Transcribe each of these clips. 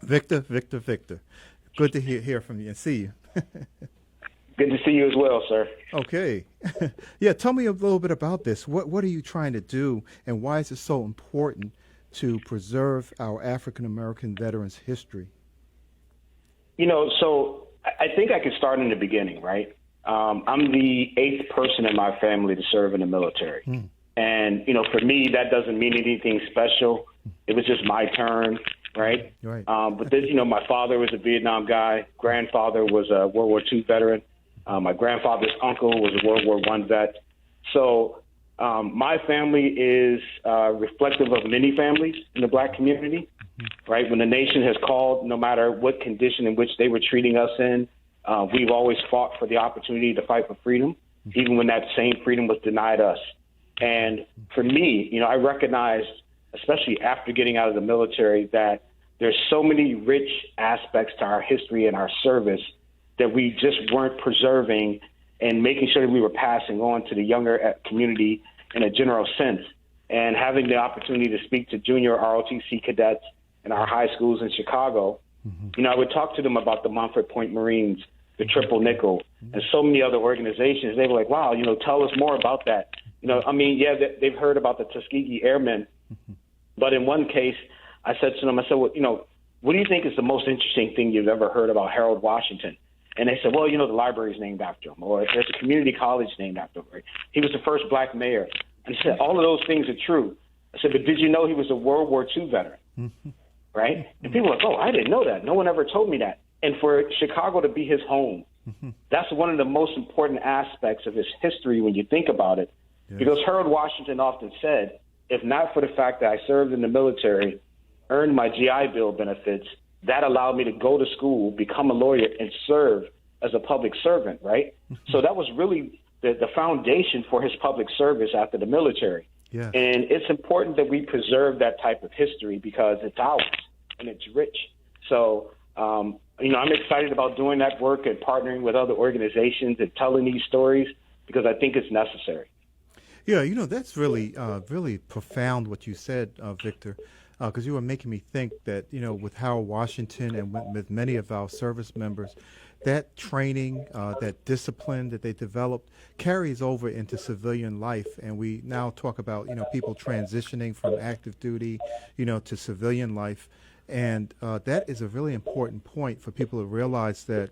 Victor. Good to hear from you and see you. Good to see you as well, sir. Okay. Yeah, tell me a little bit about this. What are you trying to do, and why is it so important to preserve our African American veterans' history? So I think I could start in the beginning, right? I'm the eighth person in my family to serve in the military. And, for me, that doesn't mean anything special. It was just my turn, right? Right. But this, my father was a Vietnam guy. Grandfather was a World War II veteran. My grandfather's uncle was a World War I vet. So my family is reflective of many families in the black community, right? When the nation has called, no matter what condition in which they were treating us in, we've always fought for the opportunity to fight for freedom, even when that same freedom was denied us. And for me, I recognized, especially after getting out of the military, that there's so many rich aspects to our history and our service that we just weren't preserving and making sure that we were passing on to the younger community in a general sense. And having the opportunity to speak to junior ROTC cadets in our high schools in Chicago, I would talk to them about the Montford Point Marines, the Triple Nickel, and so many other organizations. They were like, wow, tell us more about that. They've heard about the Tuskegee Airmen, but in one case, I said to them, well, what do you think is the most interesting thing you've ever heard about Harold Washington? And they said, well, the library's named after him, or there's a community college named after him. He was the first black mayor. And I said, all of those things are true. I said, but did you know he was a World War II veteran? Right? And people are like, oh, I didn't know that. No one ever told me that. And for Chicago to be his home, that's one of the most important aspects of his history when you think about it. Yes. Because Harold Washington often said, if not for the fact that I served in the military, earned my GI Bill benefits, that allowed me to go to school, become a lawyer, and serve as a public servant, right? So that was really the foundation for his public service after the military. Yeah. And it's important that we preserve that type of history because it's ours and it's rich. So, I'm excited about doing that work and partnering with other organizations and telling these stories because I think it's necessary. Yeah, that's really, really profound what you said, Victor, because you were making me think that, with Harold Washington and with many of our service members, that training, that discipline that they developed carries over into civilian life. And we now talk about, people transitioning from active duty, to civilian life. And that is a really important point for people to realize that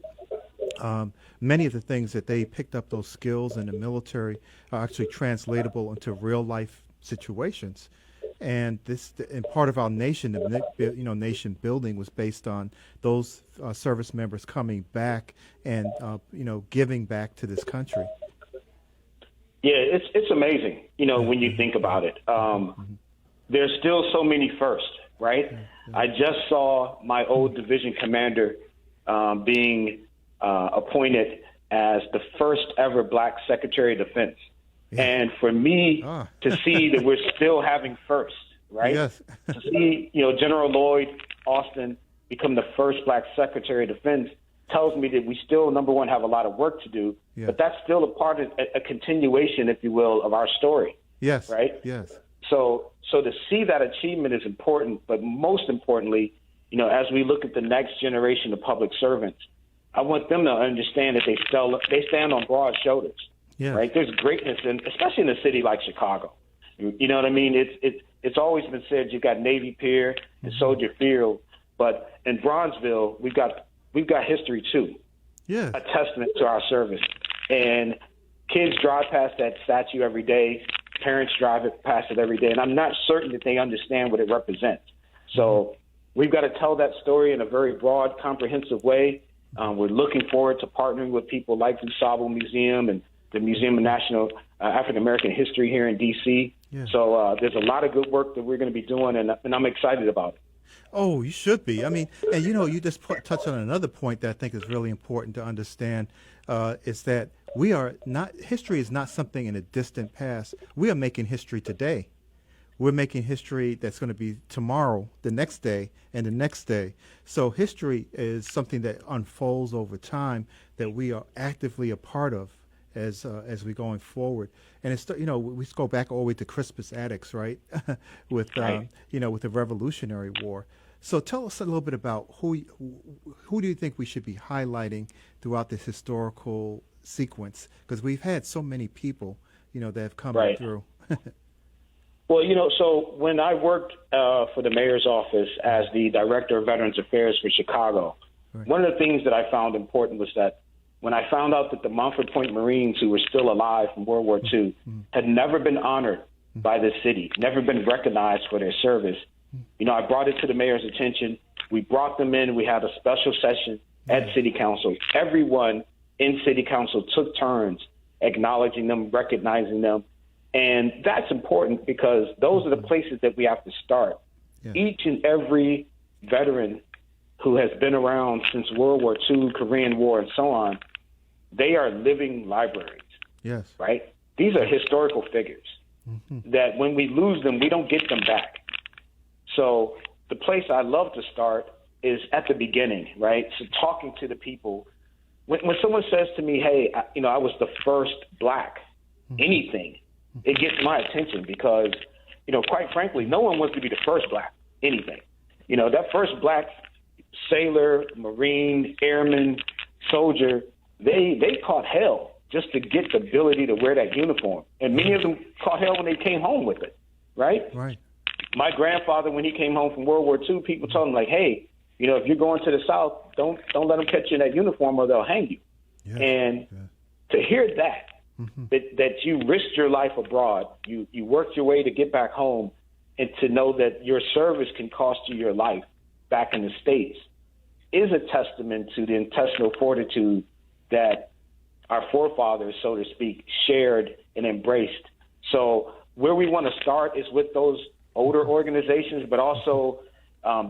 many of the things that they picked up, those skills in the military, are actually translatable into real life situations. And part of our nation, nation building was based on those service members coming back and giving back to this country. Yeah, it's amazing. When you think about it, there's still so many firsts, right? I just saw my old division commander being appointed as the first ever black Secretary of Defense. Yeah. And for me to see that we're still having first, right? Yes. To see, General Lloyd Austin become the first black Secretary of Defense tells me that we still, number one, have a lot of work to do, but that's still a part of a continuation, if you will, of our story. Yes. Right? Yes. So to see that achievement is important, but most importantly, as we look at the next generation of public servants, I want them to understand that they stand on broad shoulders. Yeah. Right? There's greatness, especially in a city like Chicago. You know what I mean? It's always been said you got Navy Pier and Soldier Field, but in Bronzeville we've got history too. Yeah. A testament to our service. And kids drive past that statue every day. Parents drive past it every day, and I'm not certain that they understand what it represents. So we've got to tell that story in a very broad, comprehensive way. We're looking forward to partnering with people like the Sabo Museum and the Museum of National African American History here in D.C. Yeah. So there's a lot of good work that we're going to be doing, and I'm excited about it. Oh, you should be. I mean, and you just touched on another point that I think is really important to understand, is that history is not something in a distant past. We are making history today. We're making history that's going to be tomorrow, the next day, and the next day. So history is something that unfolds over time that we are actively a part of as we're going forward. And it's, we go back all the way to Crispus Attucks, right? with, right. With the Revolutionary War. So tell us a little bit about who do you think we should be highlighting throughout this historical sequence? Because we've had so many people, that have come Right. through. Well, so when I worked for the mayor's office as the director of Veterans Affairs for Chicago, Right. one of the things that I found important was that when I found out that the Montford Point Marines who were still alive from World War II had never been honored by the city, never been recognized for their service, I brought it to the mayor's attention. We brought them in. We had a special session at City Council. Everyone in City Council took turns acknowledging them, recognizing them. And that's important because those are the places that we have to start. Yeah. Each and every veteran who has been around since World War II, Korean War, and so on, they are living libraries, Yes. right? These are historical figures that when we lose them, we don't get them back. So the place I love to start is at the beginning, right? So talking to the people. When someone says to me, hey, I was the first black anything, it gets my attention because, quite frankly, no one wants to be the first black anything. That first black sailor, Marine, airman, soldier, they caught hell just to get the ability to wear that uniform. And many of them caught hell when they came home with it, right? Right. My grandfather, when he came home from World War II, people told him, like, hey, if you're going to the South, don't let them catch you in that uniform or they'll hang you. Yes. And to hear that you risked your life abroad, you worked your way to get back home, and to know that your service can cost you your life back in the States is a testament to the intestinal fortitude that our forefathers, so to speak, shared and embraced. So where we want to start is with those older organizations, but also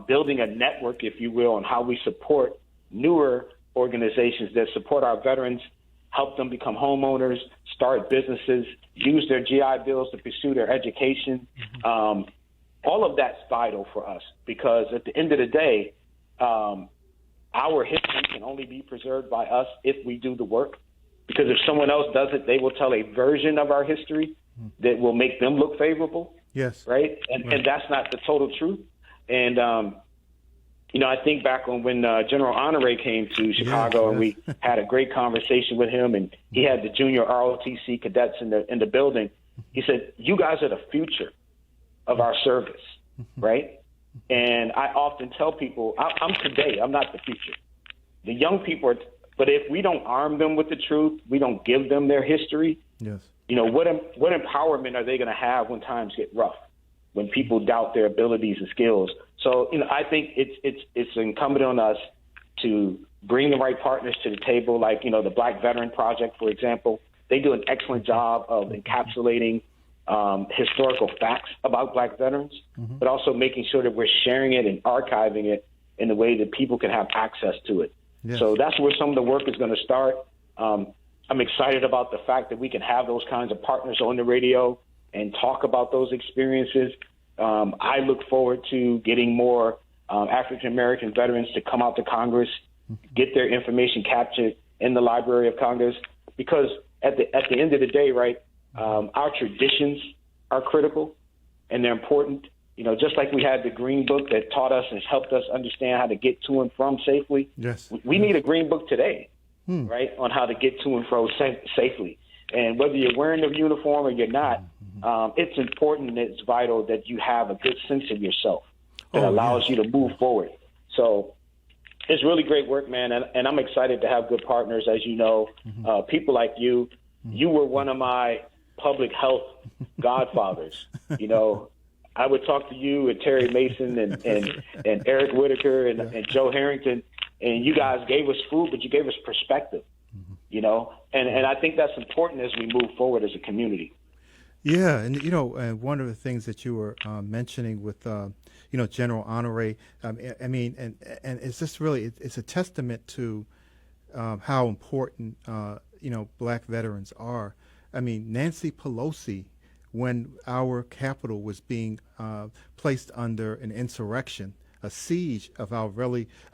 building a network, if you will, on how we support newer organizations that support our veterans, help them become homeowners, start businesses, use their GI Bills to pursue their education. All of that's vital for us because at the end of the day, our history can only be preserved by us if we do the work. Because if someone else does it, they will tell a version of our history that will make them look favorable. Yes. Right? And that's not the total truth. And, I think back on when General Honore came to Chicago, and we had a great conversation with him, and he had the junior ROTC cadets in the building. He said, you guys are the future of our service, right? And I often tell people, I'm today, I'm not the future. The young people are, but if we don't arm them with the truth, we don't give them their history, Yes. what empowerment are they going to have when times get rough, when people doubt their abilities and skills? So, I think it's incumbent on us to bring the right partners to the table, like, the Black Veteran Project, for example. They do an excellent job of encapsulating historical facts about Black veterans, but also making sure that we're sharing it and archiving it in a way that people can have access to it. Yes. So that's where some of the work is going to start. I'm excited about the fact that we can have those kinds of partners on the radio and talk about those experiences. I look forward to getting more African-American veterans to come out to Congress, get their information captured in the Library of Congress, because at the end of the day, right, our traditions are critical and they're important. Just like we had the Green Book that taught us and helped us understand how to get to and from safely. Yes. We need a Green Book today, right, on how to get to and fro safely. And whether you're wearing the uniform or you're not, it's important and it's vital that you have a good sense of yourself that allows you to move forward. So it's really great work, man. And I'm excited to have good partners, as you know, people like you. You were one of my public health godfathers. I would talk to you and Terry Mason and Eric Whitaker and Joe Harrington, and you guys gave us food, but you gave us perspective, and I think that's important as we move forward as a community. Yeah, and one of the things that you were mentioning with General Honore, I mean, and it's just really it's a testament to how important Black veterans are. I mean, Nancy Pelosi, when our capital was being placed under an insurrection, a siege of our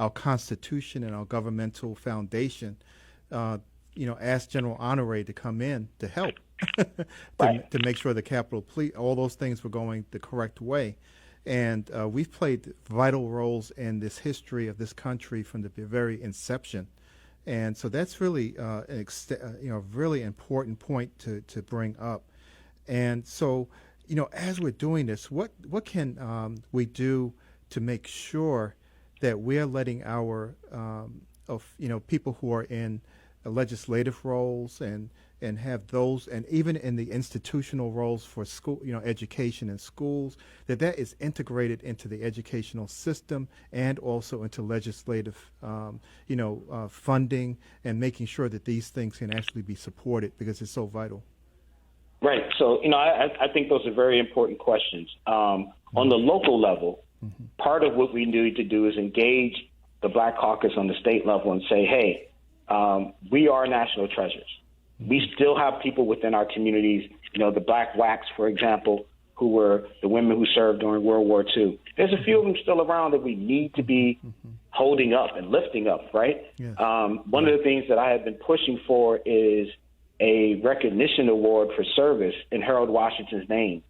Constitution and our governmental foundation, asked General Honore to come in to help to make sure the Capitol all those things were going the correct way. And we've played vital roles in this history of this country from the very inception. And so that's really really important point to bring up. And so, as we're doing this, what can we do to make sure that we're letting our people who are in legislative roles and have those, and even in the institutional roles for school, education in schools, that is integrated into the educational system and also into legislative, funding, and making sure that these things can actually be supported because it's so vital. Right. So, I think those are very important questions. On the local level, part of what we need to do is engage the Black Caucus on the state level and say, hey, we are national treasures. We still have people within our communities, the Black WACs, for example, who were the women who served during World War II. There's a few of them still around that we need to be holding up and lifting up, right? Yes. One of the things that I have been pushing for is a recognition award for service in Harold Washington's name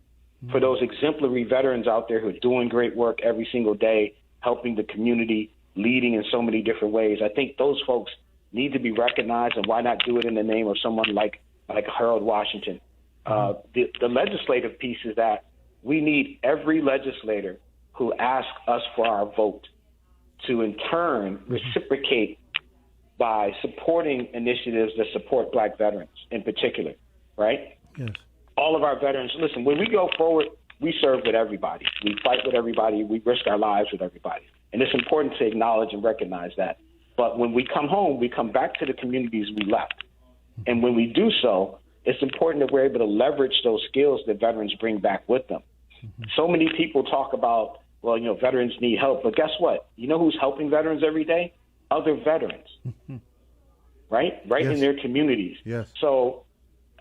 for those exemplary veterans out there who are doing great work every single day, helping the community, leading in so many different ways. I think those folks need to be recognized, and why not do it in the name of someone like Harold Washington? The legislative piece is that we need every legislator who asks us for our vote to in turn reciprocate by supporting initiatives that support Black veterans in particular, right? Yes. All of our veterans, listen, when we go forward, we serve with everybody. We fight with everybody. We risk our lives with everybody. And it's important to acknowledge and recognize that. But when we come home, we come back to the communities we left. And when we do so, it's important that we're able to leverage those skills that veterans bring back with them. So many people talk about, veterans need help. But guess what? You know who's helping veterans every day? Other veterans, right? Right Yes. in their communities. Yes. So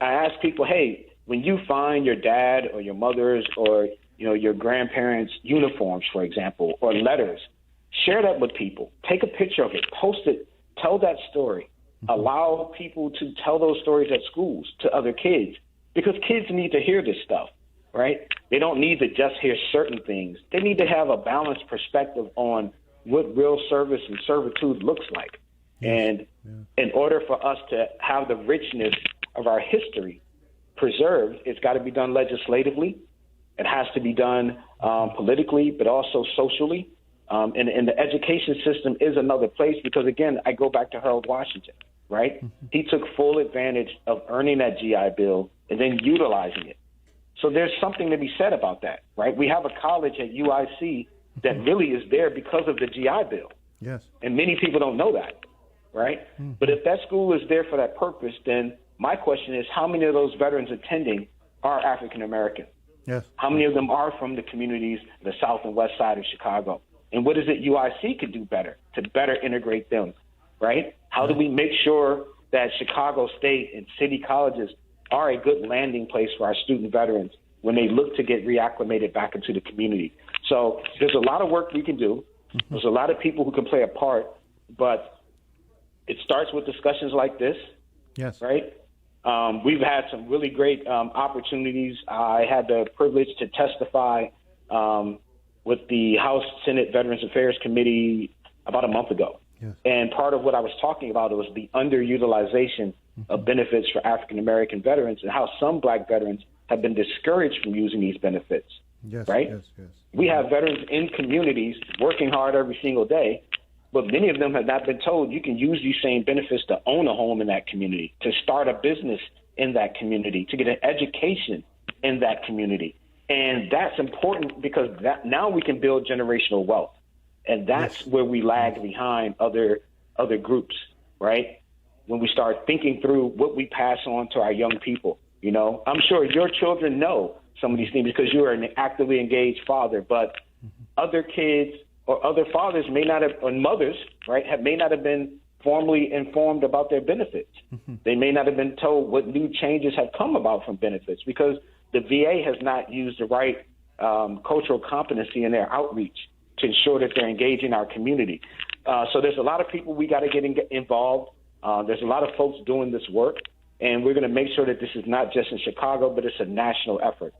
I ask people, hey, when you find your dad or your mother's or, your grandparents' uniforms, for example, or letters, share that with people. Take a picture of it, post it, tell that story. Allow people to tell those stories at schools to other kids, because kids need to hear this stuff, right? They don't need to just hear certain things. They need to have a balanced perspective on what real service and servitude looks like. And in order for us to have the richness of our history preserved, it's got to be done legislatively. It has to be done politically, but also socially. And the education system is another place because, again, I go back to Harold Washington, right? He took full advantage of earning that GI Bill and then utilizing it. So there's something to be said about that, right? We have a college at UIC that really is there because of the GI Bill. Yes. And many people don't know that, right? But if that school is there for that purpose, then my question is, how many of those veterans attending are African American? Yes. How many of them are from the communities, the south and west side of Chicago? And what is it UIC could do better to better integrate them, right? How do we make sure that Chicago State and city colleges are a good landing place for our student veterans when they look to get reacclimated back into the community? So there's a lot of work we can do. There's a lot of people who can play a part, but it starts with discussions like this, Yes. right? We've had some really great opportunities. I had the privilege to testify with the House Senate Veterans Affairs Committee about a month ago. Yes. And part of what I was talking about was the underutilization of benefits for African American veterans and how some Black veterans have been discouraged from using these benefits. Yes. Right? Yes. Yes. We have veterans in communities working hard every single day, but many of them have not been told you can use these same benefits to own a home in that community, to start a business in that community, to get an education in that community. And that's important because now we can build generational wealth. And that's where we lag behind other groups, right? When we start thinking through what we pass on to our young people. I'm sure your children know some of these things because you are an actively engaged father, but other kids or other fathers may not have, or mothers, right, may not have been formally informed about their benefits. They may not have been told what new changes have come about from benefits because the VA has not used the right cultural competency in their outreach to ensure that they're engaging our community. So there's a lot of people we got to get involved. There's a lot of folks doing this work, and we're going to make sure that this is not just in Chicago, but it's a national effort.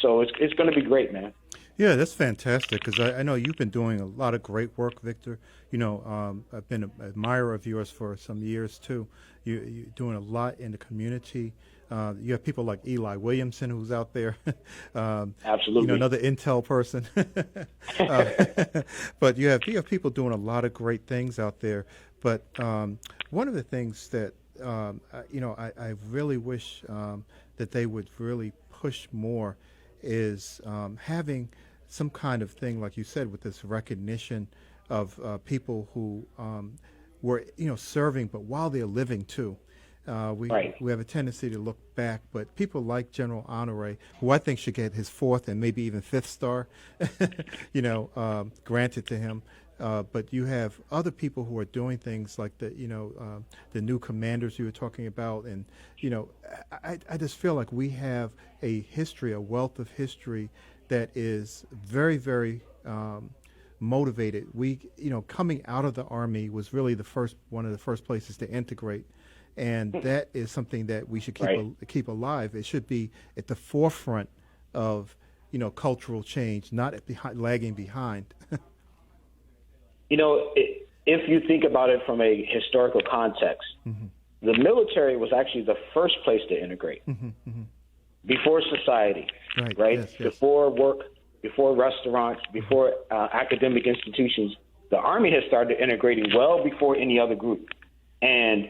So it's going to be great, man. Yeah, that's fantastic because I know you've been doing a lot of great work, Victor. I've been an admirer of yours for some years too. You're doing a lot in the community. You have people like Eli Williamson who's out there. Absolutely. Another Intel person. But you have people doing a lot of great things out there. But one of the things that I really wish that they would really push more is having some kind of thing, like you said, with this recognition of people who were, serving, but while they're living too. We have a tendency to look back, but people like General Honore, who I think should get his fourth and maybe even fifth star, granted to him. But you have other people who are doing things like the new commanders you were talking about, and I just feel like we have a wealth of history that is very, very motivated. Coming out of the Army was really one of the first places to integrate, and that is something that we should keep alive. It should be at the forefront of cultural change, not lagging behind. If you think about it from a historical context, Mm-hmm. the military was actually the first place to integrate. Mm-hmm. Mm-hmm. Before society, right? Yes. Before work, before restaurants, before academic institutions, the Army has started integrating well before any other group. And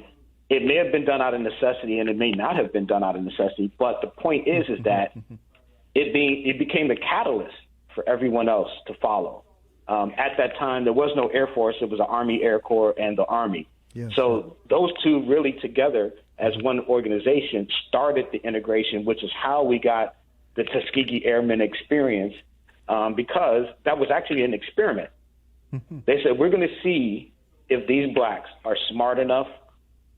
it may have been done out of necessity, and it may not have been done out of necessity. But the point is that it became the catalyst for everyone else to follow. At that time, there was no Air Force. It was the Army Air Corps and the Army. Yes. So those two really together as one organization started the integration, which is how we got the Tuskegee Airmen experience, because that was actually an experiment. They said, we're going to see if these blacks are smart enough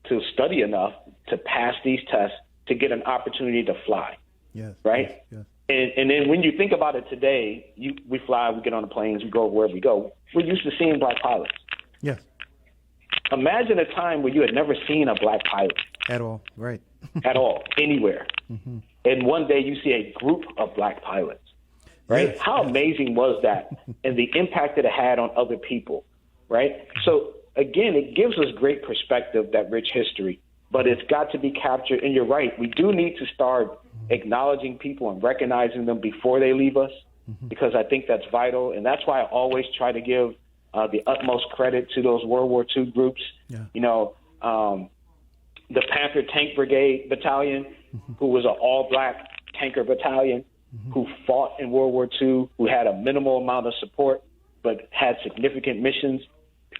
to study enough to pass these tests to get an opportunity to fly. Yes. Right? Yes. And then when you think about it today, we fly, we get on the planes, we go wherever we go. We're used to seeing black pilots. Yes. Imagine a time where you had never seen a black pilot. At all. Right. At all, anywhere. Mm-hmm. And one day you see a group of black pilots. Right? Yes. How amazing was that? And the impact that it had on other people. Right? So, again, it gives us great perspective, that rich history. But it's got to be captured. And you're right. We do need to start acknowledging people and recognizing them before they leave us, because I think that's vital. And that's why I always try to give the utmost credit to those World War II groups. Yeah. The Panther Tank Brigade Battalion, who was an all-black tanker battalion, who fought in World War II, who had a minimal amount of support, but had significant missions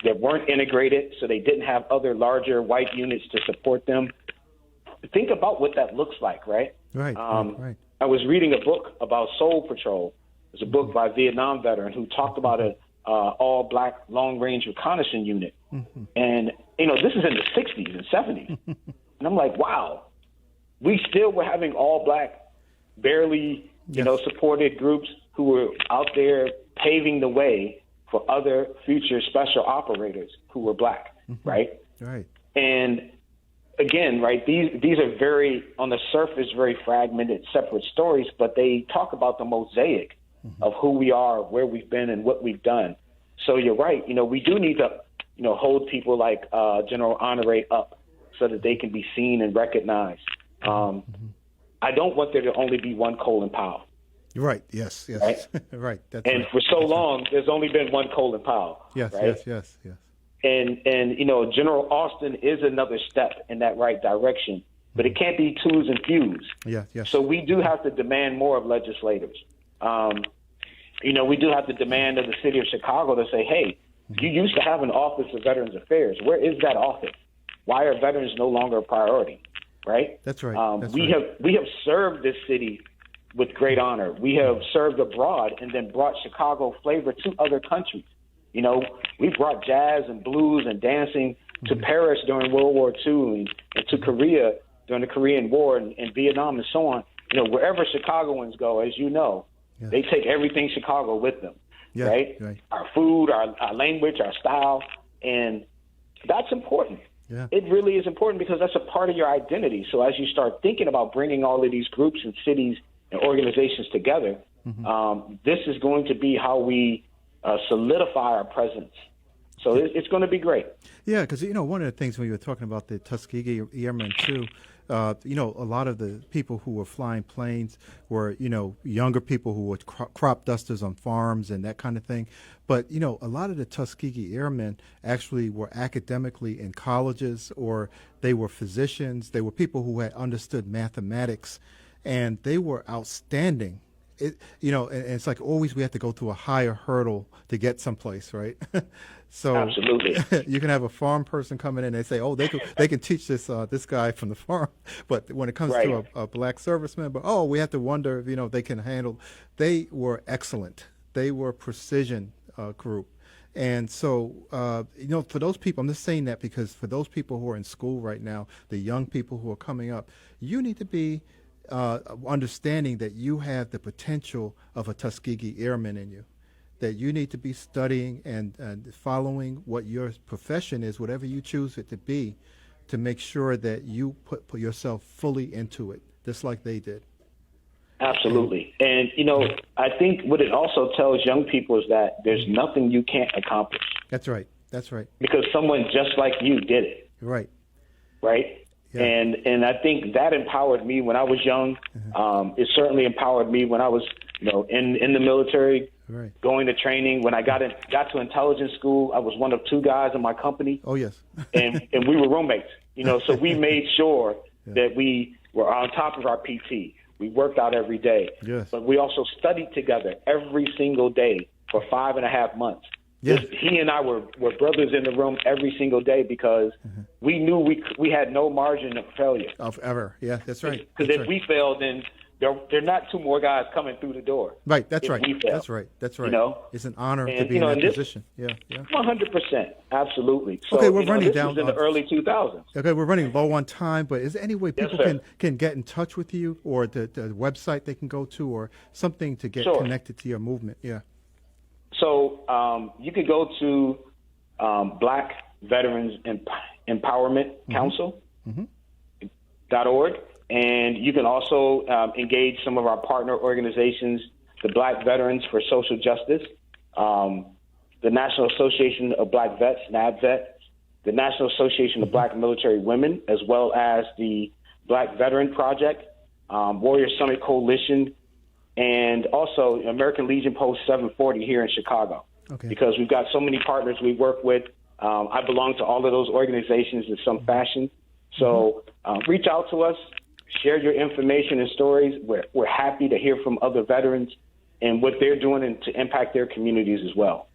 that weren't integrated, so they didn't have other larger white units to support them. Think about what that looks like, right? Right. Right. I was reading a book about Soul Patrol. It's a book by a Vietnam veteran who talked about an all-black long-range reconnaissance unit. And, this is in the 60s and 70s. And I'm like, wow, we still were having all-black, barely, supported groups who were out there paving the way for other future special operators who were black, right? Right. And again, right, these are very, on the surface, very fragmented, separate stories, but they talk about the mosaic of who we are, where we've been, and what we've done. So you're right. We do need to, hold people like General Honore up so that they can be seen and recognized. I don't want there to only be one Colin Powell. Right. Yes. Yes. Right. Right. That's and right. for so long, there's only been one Colin Powell. Yes. Right? Yes. And General Austin is another step in that right direction, but it can't be twos and fews. Yes. So we do have to demand more of legislators. We do have to demand of the city of Chicago to say, hey, you used to have an Office of Veterans Affairs. Where is that office? Why are veterans no longer a priority? Right? That's right. We have served this city with great honor. We have served abroad and then brought Chicago flavor to other countries. We brought jazz and blues and dancing to Paris during World War II and to Korea during the Korean War and Vietnam and so on. Wherever Chicagoans go, as you know, they take everything Chicago with them, right? Our food, our language, our style, and that's important. Yeah. It really is important because that's a part of your identity. So as you start thinking about bringing all of these groups and cities and organizations together, this is going to be how we solidify our presence. So it's going to be great. Yeah, because, one of the things when you were talking about the Tuskegee Airmen, too, a lot of the people who were flying planes were, younger people who were crop dusters on farms and that kind of thing. But, a lot of the Tuskegee Airmen actually were academically in colleges, or they were physicians. They were people who had understood mathematics, and they were outstanding. And it's like always we have to go through a higher hurdle to get someplace, right? So absolutely, you can have a farm person come in and they say, "Oh, they can teach this guy from the farm," but when it comes to a black serviceman, we have to wonder if they can handle. They were excellent. They were precision group, and so for those people, I'm just saying that because for those people who are in school right now, the young people who are coming up, you need to be understanding that you have the potential of a Tuskegee Airman in you, that you need to be studying and following what your profession is, whatever you choose it to be, to make sure that you put yourself fully into it, just like they did. Absolutely. And, I think what it also tells young people is that there's nothing you can't accomplish. That's right. That's right. Because someone just like you did it. Right. Right? Yeah. And I think that empowered me when I was young. It certainly empowered me when I was, in the military, going to training. When I got to intelligence school, I was one of two guys in my company. Oh, yes. and we were roommates, so we made sure that we were on top of our PT. We worked out every day. Yes. But we also studied together every single day for 5.5 months. Yes. He and I were brothers in the room every single day because we knew we had no margin of failure. Of ever. Yeah, that's right. Because if we failed, then there are not two more guys coming through the door. Right, that's right. We fail. That's right. That's right. It's an honor to be in that position. Yeah, yeah. 100%. Absolutely. So, okay, we're running this down was in the early 2000s. Okay, we're running low on time, but is there any way people can get in touch with you, or the website they can go to, or something to get connected to your movement? Yeah. So you could go to Black Veterans Empowerment Council .org, and you can also engage some of our partner organizations, the Black Veterans for Social Justice, the National Association of Black Vets, NABVET, the National Association of Black Military Women, as well as the Black Veteran Project, Warrior Summit Coalition, and also American Legion Post 740 here in Chicago. Okay. Because we've got so many partners we work with. I belong to all of those organizations in some fashion. So reach out to us, share your information and stories. We're happy to hear from other veterans and what they're doing and to impact their communities as well.